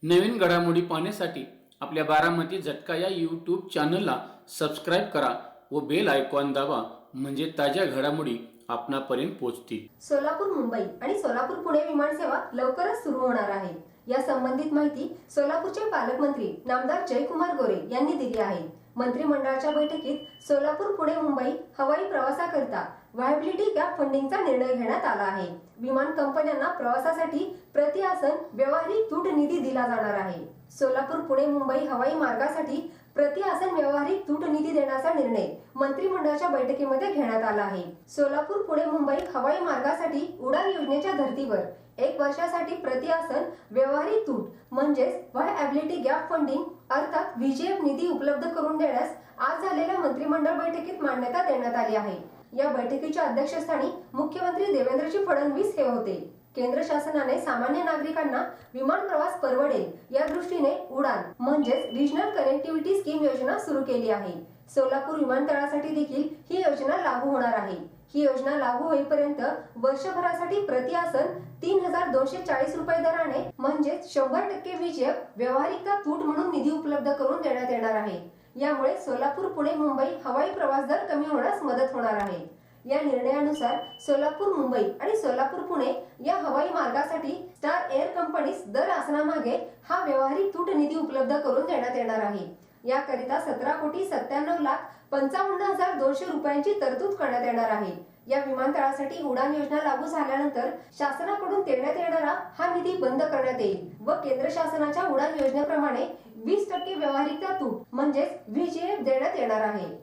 नवीन घडामोडी पाहण्यासाठी आपल्या बारामती झटका या यूट्यूब चॅनलला सबस्क्राईब करा व बेल आयकॉन दाबा, म्हणजे ताज्या घडामोडी आपणापर्यंत पोहोचतील। सोलापूर मुंबई आणि सोलापूर पुणे विमान सेवा लवकरच सुरू होणार आहे। या संबंधित माहिती सोलापूरचे पालकमंत्री नामदार जयकुमार गोरे यांनी दिली आहे। मंत्रिमंडळाच्या बैठकीत सोलापूर पुणे मुंबई हवाई प्रवासाकरिता व्हायबिलिटी गॅप फंडिंगचा निर्णय घेण्यात आला आहे। विमान कंपन्यांना प्रवासासाठी प्रति आसन व्यावहारिक तूट निधी दिला जाणार आहे। सोलापूर पुणे मुंबई हवाई मार्गासाठी प्रति आसन व्यावहारिक तूट निधी देण्याचा निर्णय मंत्रिमंडळाच्या बैठकीमध्ये घेण्यात आला आहे। सोलापूर पुणे मुंबई हवाई मार्गासाठी उडान योजनेच्या धर्तीवर 1 वर्षासाठी प्रति आसन व्यावहारिक तूट म्हणजेच व्हायबिलिटी गॅप फंडिंग अर्थात व्हीजीएफ निधी उपलब्ध करून देण्यास आज झालेल्या मंत्रिमंडळ बैठकीत मान्यता देण्यात आली आहे। या बैठकीच्या अध्यक्षस्थानी मुख्यमंत्री देवेंद्रजी फडणवीस हे होते। केंद्र शासनाने सामान्य नागरिकांना विमान प्रवास परवडेल या दृष्टीने उडान म्हणजेच रिजनल कनेक्टिव्हिटी स्कीम योजना सुरू केली आहे। सोलापूर विमानतळासाठी देखील ही योजना लागू होणार आहे। ही योजना लागू होईपर्यंत वर्षभरासाठी प्रति आसन 3240 रुपये दराने म्हणजेच 100% व्हीजीएफ व्यावहारिकता तूट म्हणून निधी उपलब्ध करून देण्यात येणार आहे। यामुळे सोलापूर पुणे मुंबई हवाई प्रवास दर कमी होण्यास मदत होणार आहे। या निर्णयानुसार सोलापूर मुंबई आणि सोलापूर पुणे या हवाई मार्गासाठी स्टार एअर कंपनीज दर आसनामागे हा व्यावहारिक तूट निधी उपलब्ध करून देण्यात येणार आहे। याकरिता 17,97,55,200 रुपयांची तरतूद करण्यात येणार आहे। या विमानतळासाठी उडान योजना लागू झाल्यानंतर शासनाकडून देण्यात येणारा हा निधी बंद करण्यात येईल व केंद्र शासनाच्या उडान योजनेप्रमाणे 20% व्यावहारिकता तूट म्हणजेच व्हीजीएफ देण्यात येणार आहे।